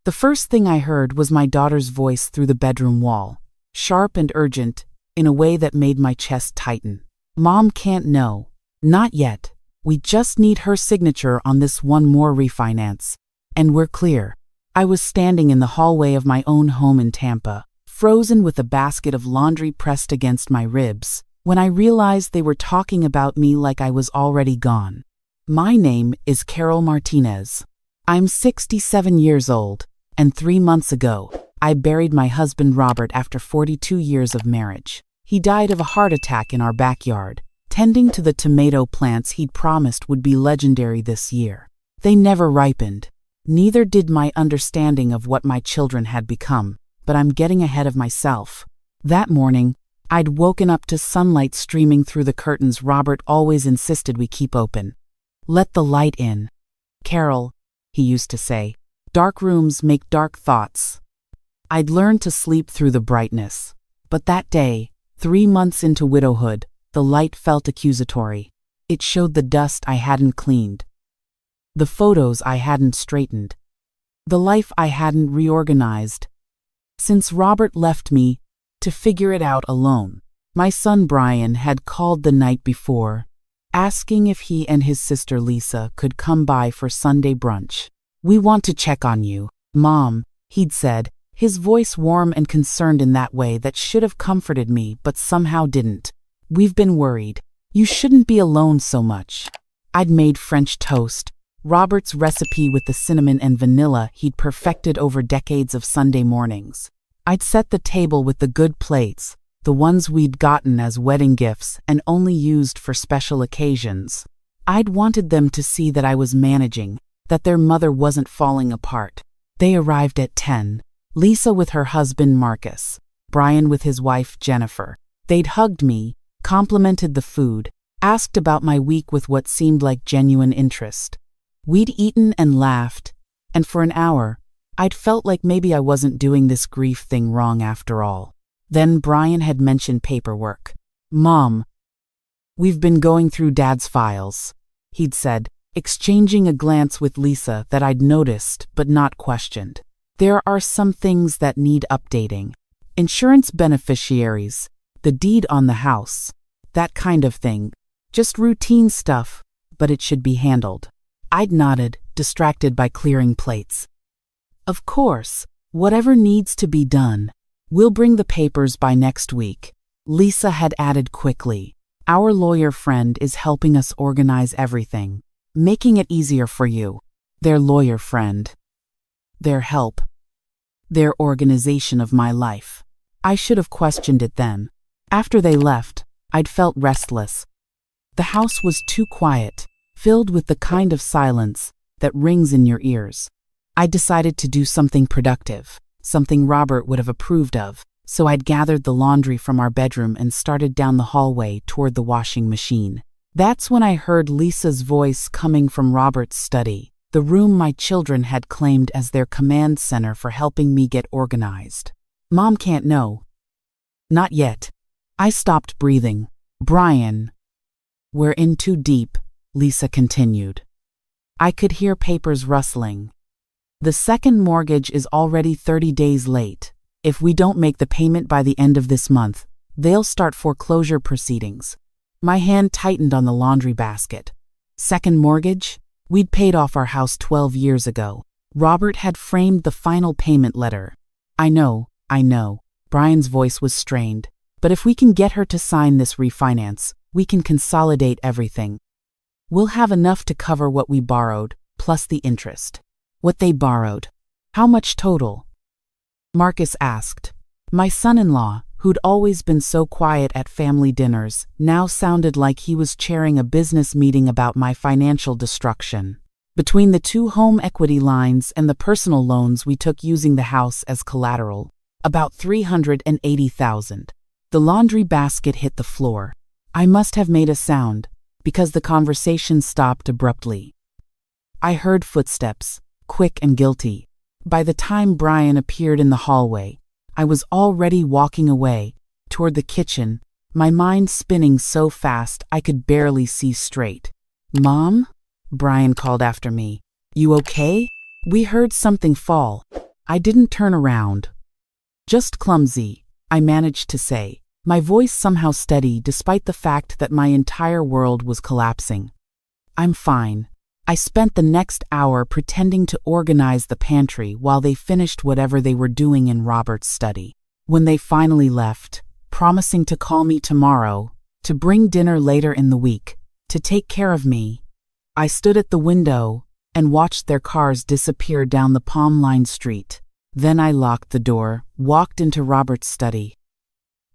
The first thing I heard was my daughter's voice through the bedroom wall, sharp and urgent, in a way that made my chest tighten. Mom can't know. Not yet. We just need her signature on this one more refinance. And we're clear. I was standing in the hallway of my own home in Tampa, frozen with a basket of laundry pressed against my ribs, when I realized they were talking about me like I was already gone. My name is Carol Martinez. I'm 67 years old, and 3 months ago, I buried my husband Robert after 42 years of marriage. He died of a heart attack in our backyard, tending to the tomato plants he'd promised would be legendary this year. They never ripened. Neither did my understanding of what my children had become, but I'm getting ahead of myself. That morning, I'd woken up to sunlight streaming through the curtains Robert always insisted we keep open. Let the light in. Carol, he used to say, dark rooms make dark thoughts. I'd learned to sleep through the brightness. But that day, 3 months into widowhood, the light felt accusatory. It showed the dust I hadn't cleaned, the photos I hadn't straightened, the life I hadn't reorganized. Since Robert left me to figure it out alone, my son Brian had called the night before, asking if he and his sister Lisa could come by for Sunday brunch. We want to check on you, Mom, he'd said, his voice warm and concerned in that way that should have comforted me but somehow didn't. We've been worried. You shouldn't be alone so much. I'd made French toast, Robert's recipe with the cinnamon and vanilla he'd perfected over decades of Sunday mornings. I'd set the table with the good plates, the ones we'd gotten as wedding gifts and only used for special occasions. I'd wanted them to see that I was managing, that their mother wasn't falling apart. They arrived at 10, Lisa with her husband Marcus, Brian with his wife Jennifer. They'd hugged me, complimented the food, asked about my week with what seemed like genuine interest. We'd eaten and laughed, and for an hour, I'd felt like maybe I wasn't doing this grief thing wrong after all. Then Brian had mentioned paperwork. Mom, we've been going through Dad's files, he'd said, exchanging a glance with Lisa that I'd noticed but not questioned. There are some things that need updating. Insurance beneficiaries, the deed on the house, that kind of thing. Just routine stuff, but it should be handled. I'd nodded, distracted by clearing plates. Of course, whatever needs to be done. We'll bring the papers by next week, Lisa had added quickly. Our lawyer friend is helping us organize everything, making it easier for you. Their lawyer friend. Their help. Their organization of my life. I should have questioned it then. After they left, I'd felt restless. The house was too quiet, filled with the kind of silence that rings in your ears. I decided to do something productive, something Robert would have approved of, so I'd gathered the laundry from our bedroom and started down the hallway toward the washing machine. That's when I heard Lisa's voice coming from Robert's study, the room my children had claimed as their command center for helping me get organized. Mom can't know. Not yet. I stopped breathing. Brian. We're in too deep, Lisa continued. I could hear papers rustling. The second mortgage is already 30 days late. If we don't make the payment by the end of this month, they'll start foreclosure proceedings. My hand tightened on the laundry basket. Second mortgage? We'd paid off our house 12 years ago. Robert had framed the final payment letter. I know. Brian's voice was strained. But if we can get her to sign this refinance, we can consolidate everything. We'll have enough to cover what we borrowed, plus the interest. What they borrowed. How much total? Marcus asked. My son-in-law, who'd always been so quiet at family dinners, now sounded like he was chairing a business meeting about my financial destruction. Between the 2 home equity lines and the personal loans we took using the house as collateral, about $380,000. The laundry basket hit the floor. I must have made a sound, because the conversation stopped abruptly. I heard footsteps, quick and guilty. By the time Brian appeared in the hallway, I was already walking away, toward the kitchen, my mind spinning so fast I could barely see straight. Mom? Brian called after me. You okay? We heard something fall. I didn't turn around. Just clumsy, I managed to say, my voice somehow steady despite the fact that my entire world was collapsing. I'm fine. I spent the next hour pretending to organize the pantry while they finished whatever they were doing in Robert's study. When they finally left, promising to call me tomorrow, to bring dinner later in the week, to take care of me, I stood at the window and watched their cars disappear down the palm-lined street. Then I locked the door, walked into Robert's study,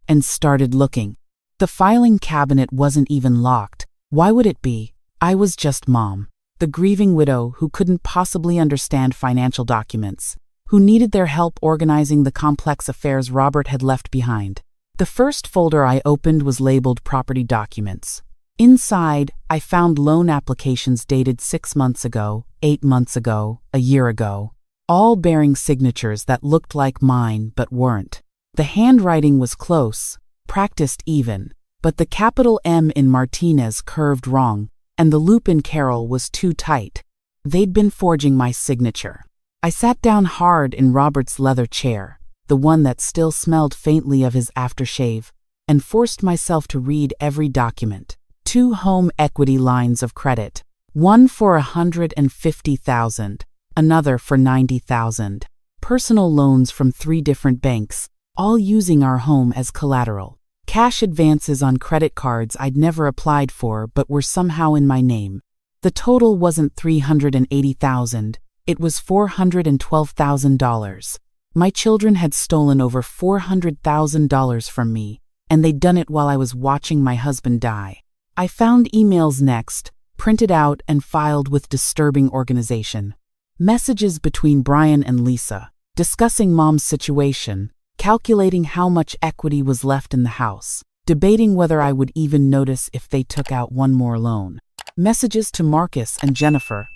and started looking. The filing cabinet wasn't even locked. Why would it be? I was just Mom, the grieving widow who couldn't possibly understand financial documents, who needed their help organizing the complex affairs Robert had left behind. The first folder I opened was labeled Property Documents. Inside, I found loan applications dated 6 months ago, 8 months ago, a year ago, all bearing signatures that looked like mine but weren't. The handwriting was close, practiced even, but the capital M in Martinez curved wrong, and the loop in Carol was too tight. They'd been forging my signature. I sat down hard in Robert's leather chair, the one that still smelled faintly of his aftershave, and forced myself to read every document. 2 home equity lines of credit, one for $150,000, another for $90,000. Personal loans from 3 different banks, all using our home as collateral. Cash advances on credit cards I'd never applied for but were somehow in my name. The total wasn't $380,000, it was $412,000. My children had stolen over $400,000 from me, and they'd done it while I was watching my husband die. I found emails next, printed out and filed with disturbing organization. Messages between Brian and Lisa, discussing Mom's situation, calculating how much equity was left in the house, debating whether I would even notice if they took out one more loan. Messages to Marcus and Jennifer,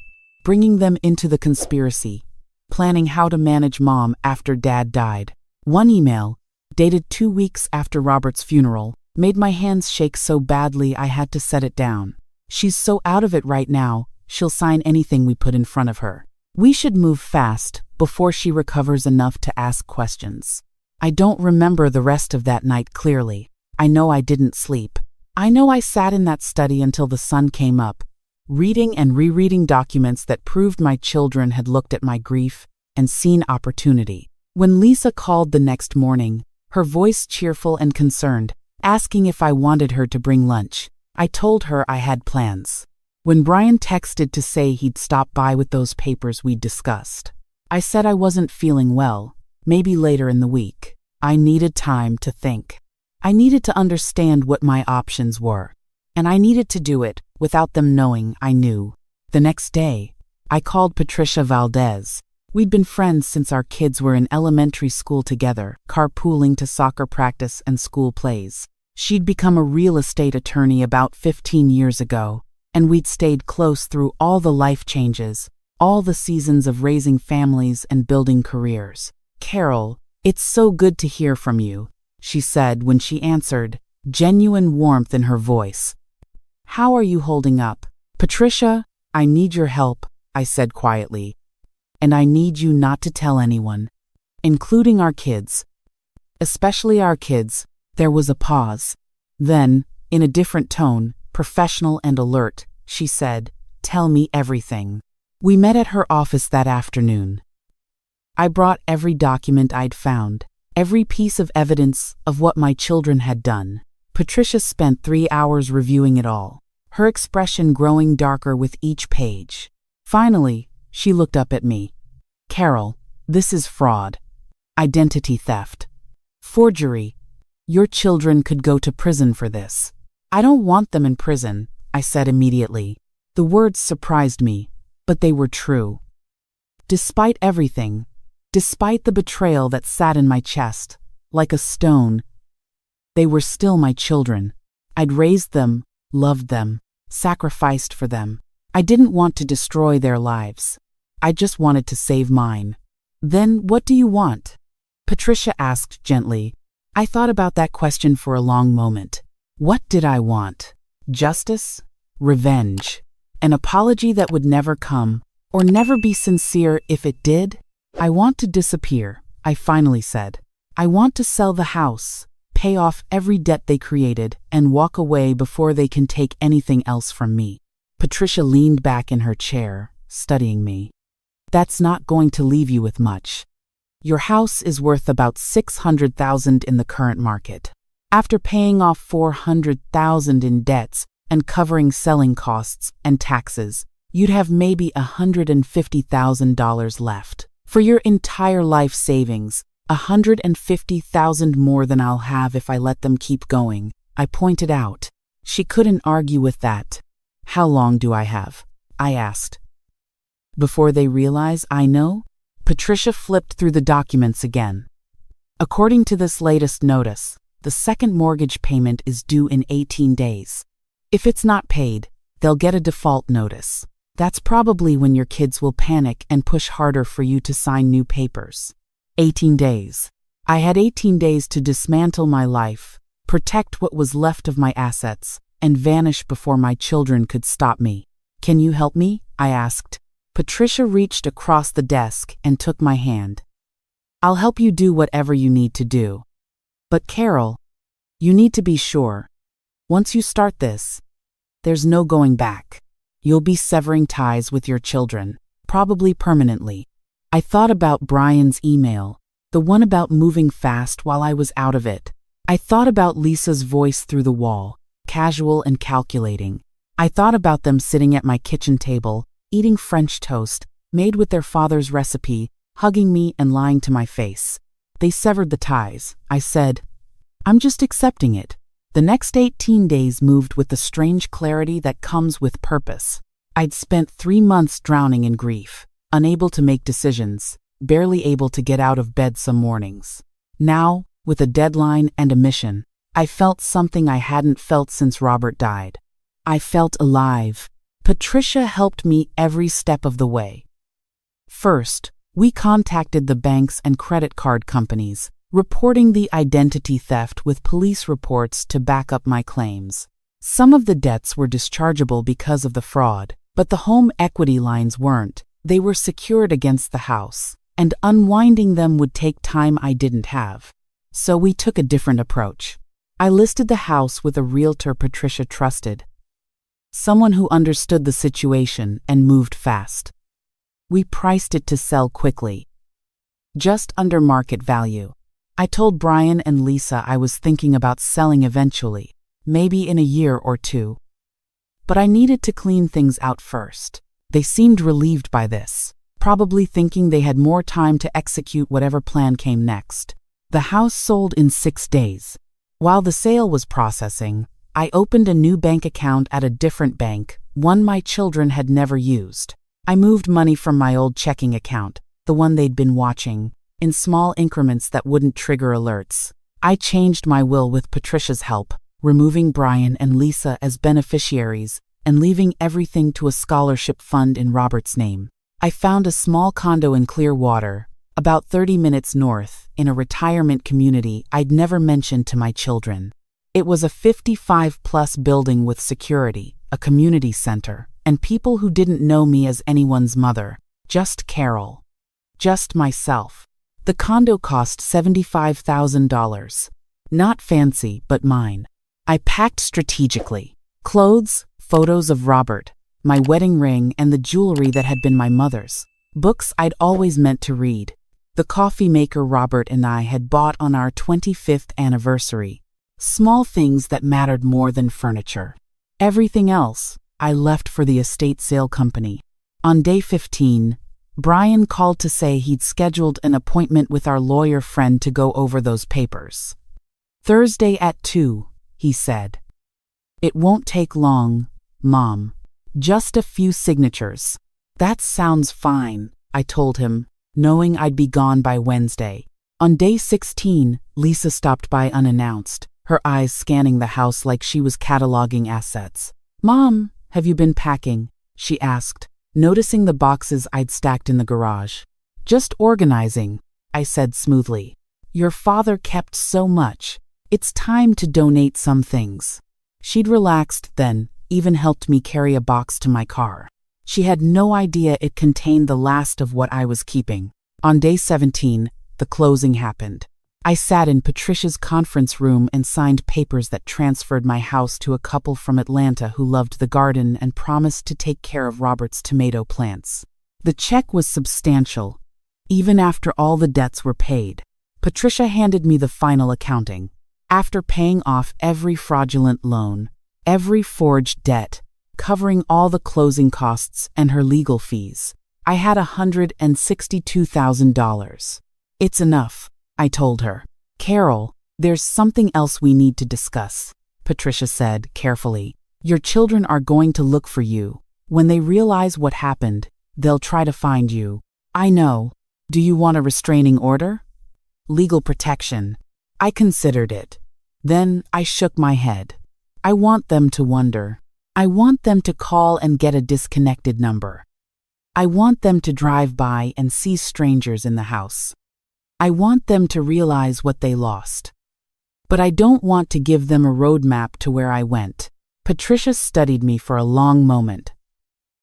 bringing them into the conspiracy, planning how to manage Mom after Dad died. One email, dated 2 weeks after Robert's funeral, made my hands shake so badly I had to set it down. She's so out of it right now, she'll sign anything we put in front of her. We should move fast before she recovers enough to ask questions. I don't remember the rest of that night clearly. I know I didn't sleep. I know I sat in that study until the sun came up, reading and rereading documents that proved my children had looked at my grief and seen opportunity. When Lisa called the next morning, her voice cheerful and concerned, asking if I wanted her to bring lunch, I told her I had plans. When Brian texted to say he'd stop by with those papers we'd discussed, I said I wasn't feeling well, maybe later in the week. I needed time to think. I needed to understand what my options were, and I needed to do it without them knowing I knew. The next day, I called Patricia Valdez. We'd been friends since our kids were in elementary school together, carpooling to soccer practice and school plays. She'd become a real estate attorney about 15 years ago, and we'd stayed close through all the life changes, all the seasons of raising families and building careers. "Carol, it's so good to hear from you," she said when she answered, genuine warmth in her voice. "How are you holding up?" "Patricia, I need your help," I said quietly. "And I need you not to tell anyone, including our kids. Especially our kids." There was a pause. Then, in a different tone, professional and alert, she said, "Tell me everything." We met at her office that afternoon. I brought every document I'd found, every piece of evidence of what my children had done. Patricia spent 3 hours reviewing it all, her expression growing darker with each page. Finally, she looked up at me. "Carol, this is fraud. Identity theft. Forgery. Your children could go to prison for this." "I don't want them in prison," I said immediately. The words surprised me, but they were true. Despite everything, despite the betrayal that sat in my chest, like a stone, they were still my children. I'd raised them, loved them, sacrificed for them. I didn't want to destroy their lives. I just wanted to save mine. "Then what do you want?" Patricia asked gently. I thought about that question for a long moment. What did I want? Justice? Revenge? An apology that would never come, or never be sincere if it did? I want to disappear, I finally said. I want to sell the house, pay off every debt they created, and walk away before they can take anything else from me. Patricia leaned back in her chair, studying me. That's not going to leave you with much. Your house is worth about $600,000 in the current market. After paying off $400,000 in debts and covering selling costs and taxes, you'd have maybe $150,000 left. For your entire life savings, $150,000 more than I'll have if I let them keep going, I pointed out. She couldn't argue with that. How long do I have? I asked. Before they realize I know? Patricia flipped through the documents again. According to this latest notice, the second mortgage payment is due in 18 days. If it's not paid, they'll get a default notice. That's probably when your kids will panic and push harder for you to sign new papers. 18 days. I had 18 days to dismantle my life, protect what was left of my assets, and vanish before my children could stop me. Can you help me? I asked. Patricia reached across the desk and took my hand. I'll help you do whatever you need to do. But Carol, you need to be sure. Once you start this, there's no going back. You'll be severing ties with your children, probably permanently. I thought about Brian's email, the one about moving fast while I was out of it. I thought about Lisa's voice through the wall, casual and calculating. I thought about them sitting at my kitchen table, eating French toast, made with their father's recipe, hugging me and lying to my face. They severed the ties. I said, I'm just accepting it. The next 18 days moved with the strange clarity that comes with purpose. I'd spent 3 months drowning in grief, unable to make decisions, barely able to get out of bed some mornings. Now, with a deadline and a mission, I felt something I hadn't felt since Robert died. I felt alive. Patricia helped me every step of the way. First, we contacted the banks and credit card companies, reporting the identity theft with police reports to back up my claims. Some of the debts were dischargeable because of the fraud, but the home equity lines weren't. They were secured against the house, and unwinding them would take time I didn't have. So we took a different approach. I listed the house with a realtor Patricia trusted, someone who understood the situation and moved fast. We priced it to sell quickly, just under market value. I told Brian and Lisa I was thinking about selling eventually, maybe in a year or two. But I needed to clean things out first. They seemed relieved by this, probably thinking they had more time to execute whatever plan came next. The house sold in 6 days. While the sale was processing, I opened a new bank account at a different bank, one my children had never used. I moved money from my old checking account, the one they'd been watching, in small increments that wouldn't trigger alerts. I changed my will with Patricia's help, removing Brian and Lisa as beneficiaries and leaving everything to a scholarship fund in Robert's name. I found a small condo in Clearwater, about 30 minutes north, in a retirement community I'd never mentioned to my children. It was a 55-plus building with security, a community center, and people who didn't know me as anyone's mother, just Carol. Just myself. The condo cost $75,000. Not fancy, but mine. I packed strategically. Clothes, photos of Robert, my wedding ring and the jewelry that had been my mother's. Books I'd always meant to read. The coffee maker Robert and I had bought on our 25th anniversary. Small things that mattered more than furniture. Everything else, I left for the estate sale company. On day 15, Brian called to say he'd scheduled an appointment with our lawyer friend to go over those papers. Thursday at 2, he said. It won't take long, Mom. Just a few signatures. That sounds fine, I told him, knowing I'd be gone by Wednesday. On day 16, Lisa stopped by unannounced, her eyes scanning the house like she was cataloging assets. Mom, have you been packing? She asked, noticing the boxes I'd stacked in the garage. Just organizing, I said smoothly. Your father kept so much. It's time to donate some things. She'd relaxed then, even helped me carry a box to my car. She had no idea it contained the last of what I was keeping. On day 17, the closing happened. I sat in Patricia's conference room and signed papers that transferred my house to a couple from Atlanta who loved the garden and promised to take care of Robert's tomato plants. The check was substantial, even after all the debts were paid. Patricia handed me the final accounting. After paying off every fraudulent loan, every forged debt, covering all the closing costs and her legal fees, I had $162,000. It's enough, I told her. Carol, there's something else we need to discuss, Patricia said carefully. Your children are going to look for you. When they realize what happened, they'll try to find you. I know. Do you want a restraining order? Legal protection. I considered it. Then I shook my head. I want them to wonder. I want them to call and get a disconnected number. I want them to drive by and see strangers in the house. I want them to realize what they lost. But I don't want to give them a roadmap to where I went. Patricia studied me for a long moment.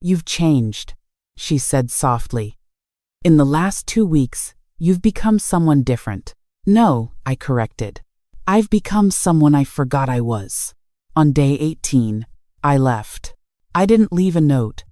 You've changed, she said softly. In the last 2 weeks, you've become someone different. No, I corrected. I've become someone I forgot I was. On day 18, I left. I didn't leave a note.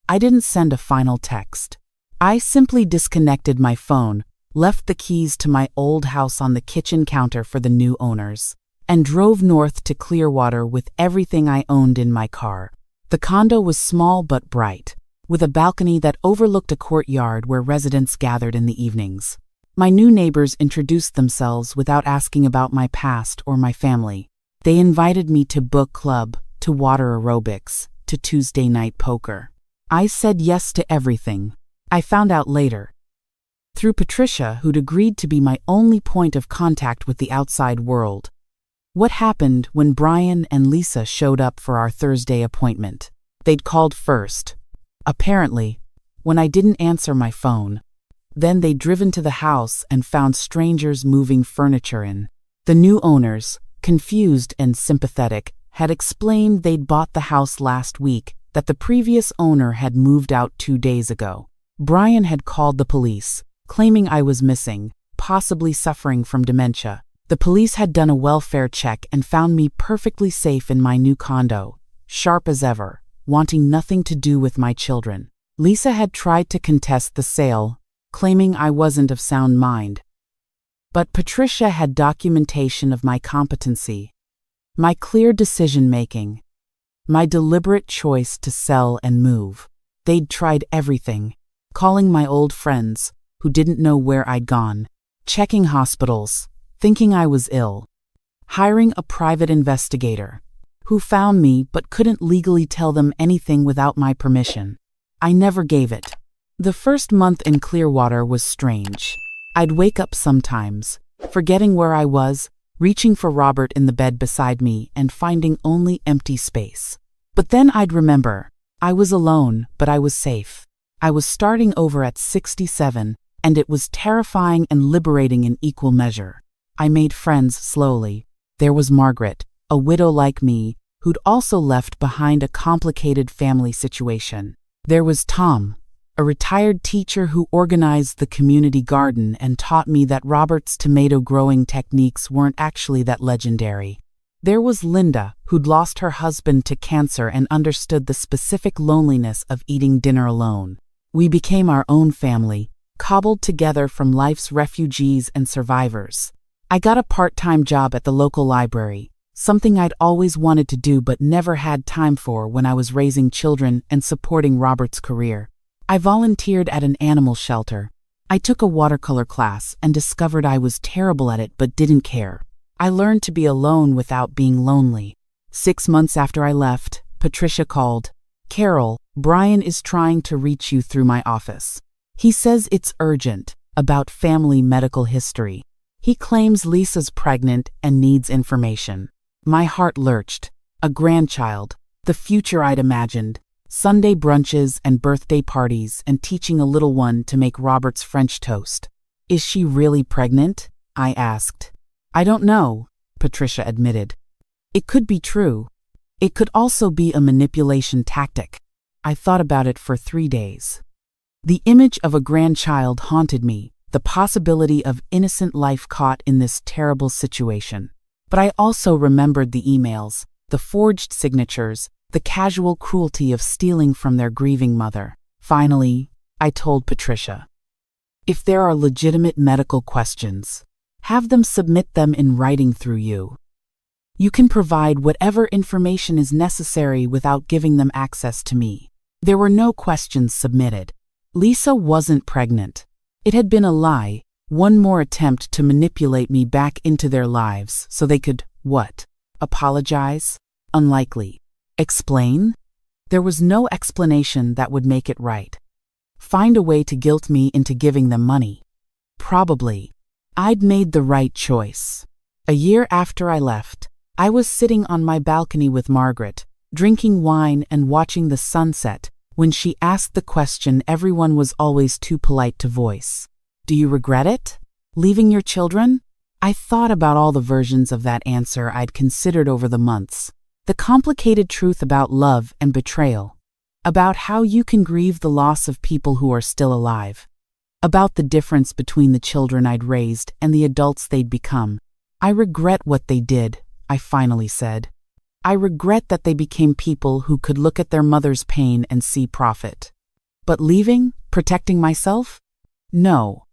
I didn't send a final text. I simply disconnected my phone, left the keys to my old house on the kitchen counter for the new owners, and drove north to Clearwater with everything I owned in my car. The condo was small but bright, with a balcony that overlooked a courtyard where residents gathered in the evenings. My new neighbors introduced themselves without asking about my past or my family. They invited me to book club, to water aerobics, to Tuesday night poker. I said yes to everything. I found out later, through Patricia, who'd agreed to be my only point of contact with the outside world, what happened when Brian and Lisa showed up for our Thursday appointment. They'd called first, apparently, when I didn't answer my phone. Then they'd driven to the house and found strangers moving furniture in. The new owners, confused and sympathetic, had explained they'd bought the house last week, that the previous owner had moved out 2 days ago. Brian had called the police, claiming I was missing, possibly suffering from dementia. The police had done a welfare check and found me perfectly safe in my new condo, sharp as ever, wanting nothing to do with my children. Lisa had tried to contest the sale, claiming I wasn't of sound mind. But Patricia had documentation of my competency, my clear decision-making, my deliberate choice to sell and move. They'd tried everything, calling my old friends, who didn't know where I'd gone, checking hospitals, thinking I was ill, hiring a private investigator, who found me but couldn't legally tell them anything without my permission. I never gave it. The first month in Clearwater was strange. I'd wake up sometimes, forgetting where I was, reaching for Robert in the bed beside me and finding only empty space. But then I'd remember, I was alone, but I was safe. I was starting over at 67, and it was terrifying and liberating in equal measure. I made friends slowly. There was Margaret, a widow like me, who'd also left behind a complicated family situation. There was Tom, a retired teacher who organized the community garden and taught me that Robert's tomato growing techniques weren't actually that legendary. There was Linda, who'd lost her husband to cancer and understood the specific loneliness of eating dinner alone. We became our own family, cobbled together from life's refugees and survivors. I got a part-time job at the local library, something I'd always wanted to do but never had time for when I was raising children and supporting Robert's career. I volunteered at an animal shelter. I took a watercolor class and discovered I was terrible at it but didn't care. I learned to be alone without being lonely. 6 months after I left, Patricia called. Carol, Brian is trying to reach you through my office. He says it's urgent, about family medical history. He claims Lisa's pregnant and needs information. My heart lurched. A grandchild, the future I'd imagined. Sunday brunches and birthday parties and teaching a little one to make Robert's French toast. Is she really pregnant? I asked. I don't know, Patricia admitted. It could be true. It could also be a manipulation tactic. I thought about it for 3 days. The image of a grandchild haunted me, the possibility of innocent life caught in this terrible situation. But I also remembered the emails, the forged signatures, the casual cruelty of stealing from their grieving mother. Finally, I told Patricia, if there are legitimate medical questions, have them submit them in writing through you. You can provide whatever information is necessary without giving them access to me. There were no questions submitted. Lisa wasn't pregnant. It had been a lie, one more attempt to manipulate me back into their lives so they could, what? Apologize? Unlikely. Explain? There was no explanation that would make it right. Find a way to guilt me into giving them money. Probably. I'd made the right choice. A year after I left, I was sitting on my balcony with Margaret, drinking wine and watching the sunset, when she asked the question everyone was always too polite to voice. Do you regret it? Leaving your children? I thought about all the versions of that answer I'd considered over the months. The complicated truth about love and betrayal. About how you can grieve the loss of people who are still alive. About the difference between the children I'd raised and the adults they'd become. I regret what they did, I finally said. I regret that they became people who could look at their mother's pain and see profit. But leaving? Protecting myself? No.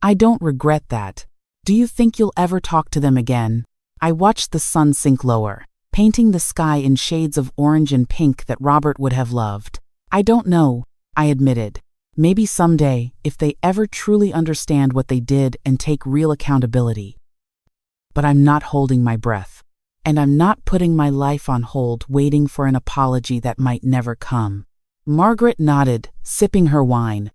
I don't regret that. Do you think you'll ever talk to them again? I watched the sun sink lower, painting the sky in shades of orange and pink that Robert would have loved. I don't know, I admitted. Maybe someday, if they ever truly understand what they did and take real accountability. But I'm not holding my breath. And I'm not putting my life on hold waiting for an apology that might never come. Margaret nodded, sipping her wine.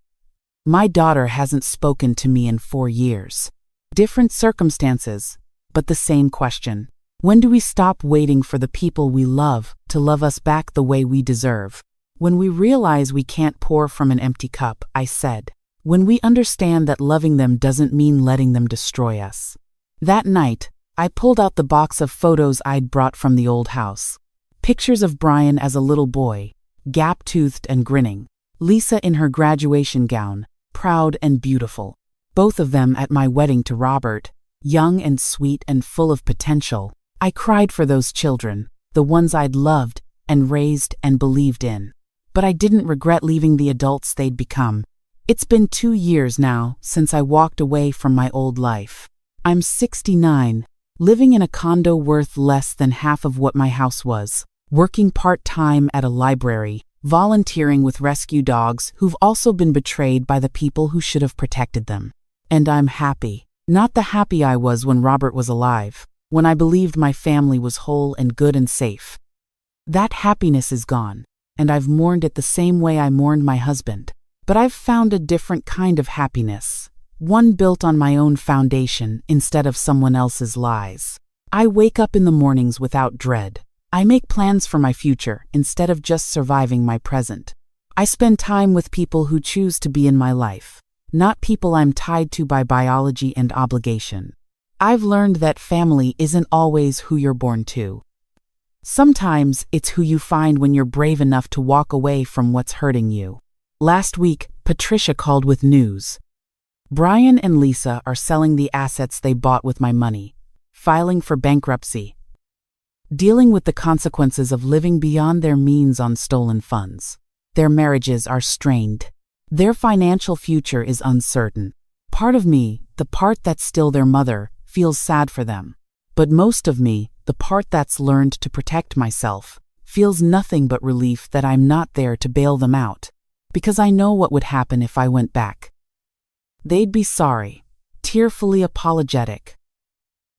My daughter hasn't spoken to me in 4 years. Different circumstances, but the same question. When do we stop waiting for the people we love to love us back the way we deserve? When we realize we can't pour from an empty cup, I said. When we understand that loving them doesn't mean letting them destroy us. That night, I pulled out the box of photos I'd brought from the old house. Pictures of Brian as a little boy, gap-toothed and grinning. Lisa in her graduation gown, proud and beautiful. Both of them at my wedding to Robert, young and sweet and full of potential. I cried for those children, the ones I'd loved and raised and believed in. But I didn't regret leaving the adults they'd become. It's been 2 years now since I walked away from my old life. I'm 69. Living in a condo worth less than half of what my house was, working part-time at a library, volunteering with rescue dogs who've also been betrayed by the people who should have protected them. And I'm happy. Not the happy I was when Robert was alive, when I believed my family was whole and good and safe. That happiness is gone, and I've mourned it the same way I mourned my husband. But I've found a different kind of happiness. One built on my own foundation instead of someone else's lies. I wake up in the mornings without dread. I make plans for my future instead of just surviving my present. I spend time with people who choose to be in my life, not people I'm tied to by biology and obligation. I've learned that family isn't always who you're born to. Sometimes it's who you find when you're brave enough to walk away from what's hurting you. Last week, Patricia called with news. Brian and Lisa are selling the assets they bought with my money, filing for bankruptcy, dealing with the consequences of living beyond their means on stolen funds. Their marriages are strained. Their financial future is uncertain. Part of me, the part that's still their mother, feels sad for them. But most of me, the part that's learned to protect myself, feels nothing but relief that I'm not there to bail them out. Because I know what would happen if I went back. They'd be sorry, tearfully apologetic,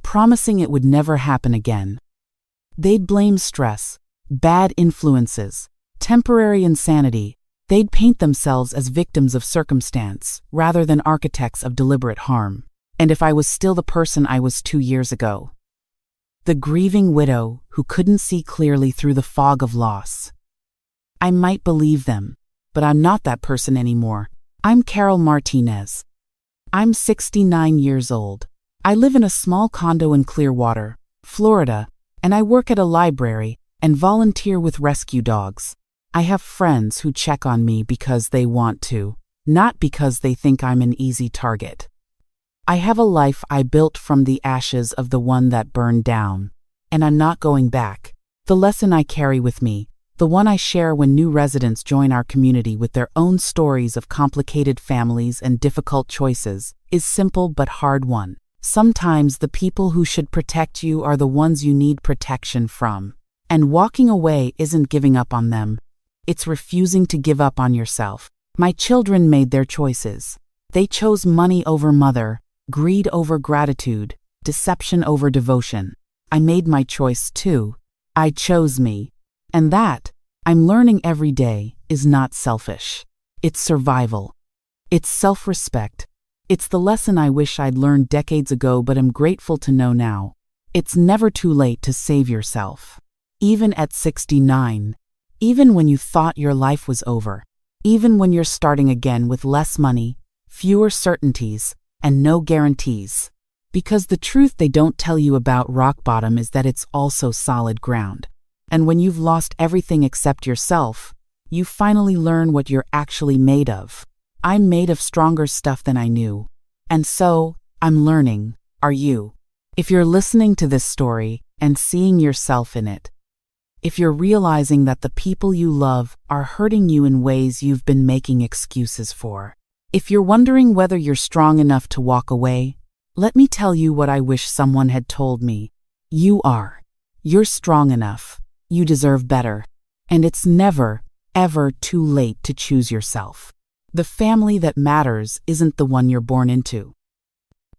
promising it would never happen again. They'd blame stress, bad influences, temporary insanity. They'd paint themselves as victims of circumstance rather than architects of deliberate harm. And if I was still the person I was 2 years ago, the grieving widow who couldn't see clearly through the fog of loss, I might believe them, but I'm not that person anymore. I'm Carol Martinez. I'm 69 years old. I live in a small condo in Clearwater, Florida, and I work at a library and volunteer with rescue dogs. I have friends who check on me because they want to. not because they think I'm an easy target. I have a life I built from the ashes of the one that burned down, and I'm not going back. The lesson I carry with me, the one I share when new residents join our community with their own stories of complicated families and difficult choices, is simple but hard one. Sometimes the people who should protect you are the ones you need protection from. And walking away isn't giving up on them. It's refusing to give up on yourself. My children made their choices. They chose money over mother, greed over gratitude, deception over devotion. I made my choice too. I chose me. And that, I'm learning every day, is not selfish. It's survival. It's self-respect. It's the lesson I wish I'd learned decades ago but am grateful to know now. It's never too late to save yourself. Even at 69. Even when you thought your life was over. Even when you're starting again with less money, fewer certainties, and no guarantees. Because the truth they don't tell you about rock bottom is that it's also solid ground. And when you've lost everything except yourself, you finally learn what you're actually made of. I'm made of stronger stuff than I knew. And so, I'm learning, are you? If you're listening to this story and seeing yourself in it, if you're realizing that the people you love are hurting you in ways you've been making excuses for, if you're wondering whether you're strong enough to walk away, let me tell you what I wish someone had told me. You are. You're strong enough. You deserve better. And it's never, ever too late to choose yourself. The family that matters isn't the one you're born into.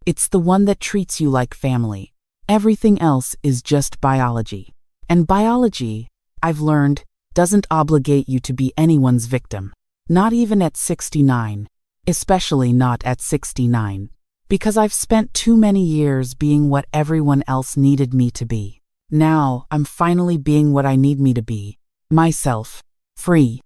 It's the one that treats you like family. Everything else is just biology. And biology, I've learned, doesn't obligate you to be anyone's victim. Not even at 69. Especially not at 69. Because I've spent too many years being what everyone else needed me to be. Now, I'm finally being what I need me to be. Myself. Free.